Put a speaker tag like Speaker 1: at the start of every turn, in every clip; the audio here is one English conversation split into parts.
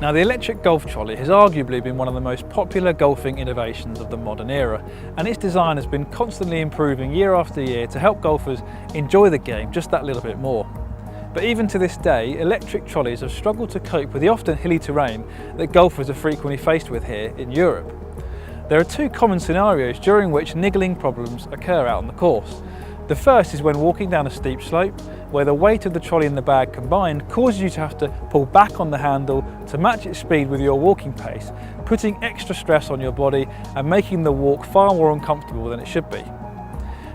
Speaker 1: Now, the electric golf trolley has arguably been one of the most popular golfing innovations of the modern era, and its design has been constantly improving year after year to help golfers enjoy the game just that little bit more. But even to this day, electric trolleys have struggled to cope with the often hilly terrain that golfers are frequently faced with here in Europe. There are two common scenarios during which niggling problems occur out on the course. The first is when walking down a steep slope, where the weight of the trolley and the bag combined causes you to have to pull back on the handle to match its speed with your walking pace, putting extra stress on your body and making the walk far more uncomfortable than it should be.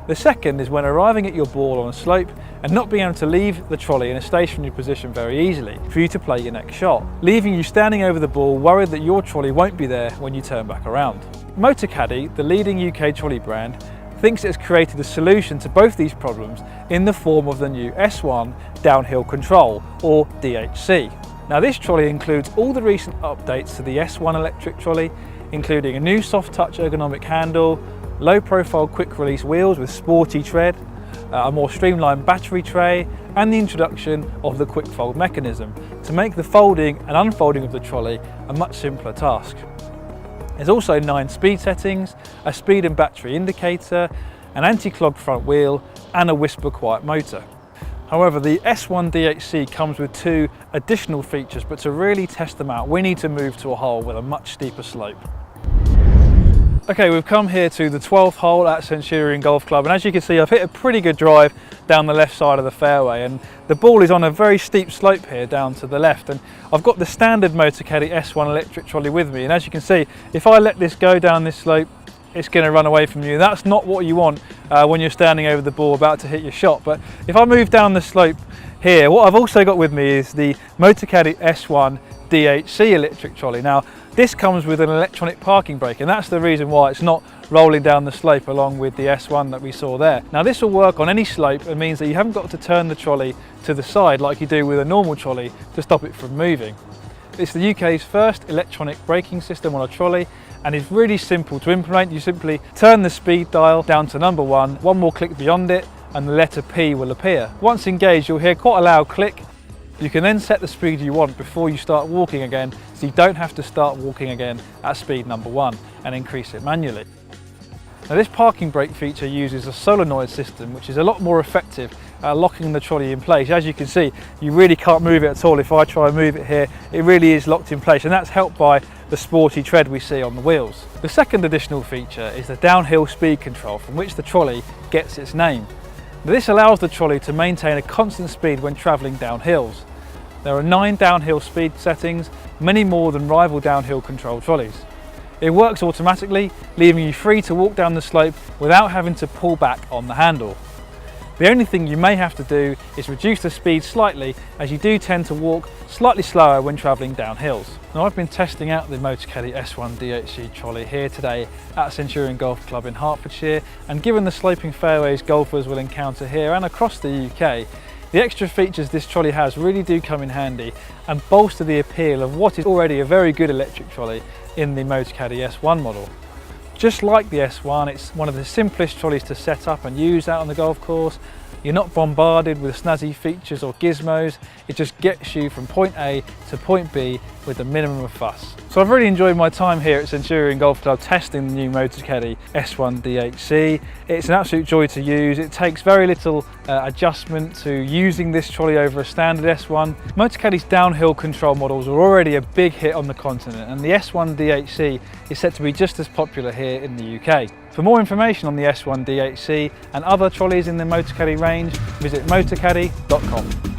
Speaker 1: The second is when arriving at your ball on a slope and not being able to leave the trolley in a stationary position very easily for you to play your next shot, leaving you standing over the ball worried that your trolley won't be there when you turn back around. Motocaddy, the leading UK trolley brand, thinks it has created a solution to both these problems in the form of the new S1 Downhill Control, or DHC. Now, this trolley includes all the recent updates to the S1 electric trolley, including a new soft touch ergonomic handle, low profile quick release wheels with sporty tread, a more streamlined battery tray, and the introduction of the quick fold mechanism to make the folding and unfolding of the trolley a much simpler task. There's also 9 speed settings, a speed and battery indicator, an anti-clog front wheel, and a whisper quiet motor. However, the S1 DHC comes with 2 additional features, but to really test them out, we need to move to a hole with a much steeper slope. Okay, we've come here to the 12th hole at Centurion Golf Club, and as you can see, I've hit a pretty good drive down the left side of the fairway, and the ball is on a very steep slope here down to the left, and I've got the standard Motocaddy S1 electric trolley with me, and as you can see, if I let this go down this slope, it's going to run away from you. That's not what you want when you're standing over the ball about to hit your shot. But if I move down the slope here, what I've also got with me is the Motocaddy S1 DHC electric trolley. Now, this comes with an electronic parking brake, and that's the reason why it's not rolling down the slope along with the S1 that we saw there. Now, this will work on any slope and means that you haven't got to turn the trolley to the side like you do with a normal trolley to stop it from moving. It's the UK's first electronic braking system on a trolley, and it's really simple to implement. You simply turn the speed dial down to number 1, one more click beyond it, and the letter P will appear. Once engaged, you'll hear quite a loud click. You can then set the speed you want before you start walking again, so you don't have to start walking again at speed number 1 and increase it manually. Now, this parking brake feature uses a solenoid system, which is a lot more effective at locking the trolley in place. As you can see, you really can't move it at all. If I try and move it here, it really is locked in place, and that's helped by the sporty tread we see on the wheels. The second additional feature is the downhill speed control, from which the trolley gets its name. Now, this allows the trolley to maintain a constant speed when travelling down hills. There are 9 downhill speed settings, many more than rival downhill control trolleys. It works automatically, leaving you free to walk down the slope without having to pull back on the handle. The only thing you may have to do is reduce the speed slightly, as you do tend to walk slightly slower when travelling down hills. Now, I've been testing out the Motocaddy S1 DHC trolley here today at Centurion Golf Club in Hertfordshire, and given the sloping fairways golfers will encounter here and across the UK, the extra features this trolley has really do come in handy and bolster the appeal of what is already a very good electric trolley in the Motocaddy S1 model. Just like the S1, it's one of the simplest trolleys to set up and use out on the golf course. You're not bombarded with snazzy features or gizmos. It just gets you from point A to point B with a minimum of fuss. So I've really enjoyed my time here at Centurion Golf Club testing the new Motocaddy S1 DHC. It's an absolute joy to use. It takes very little adjustment to using this trolley over a standard S1. Motocaddy's downhill control models are already a big hit on the continent, and the S1 DHC is set to be just as popular here in the UK. For more information on the S1 DHC and other trolleys in the Motocaddy range, visit motocaddy.com.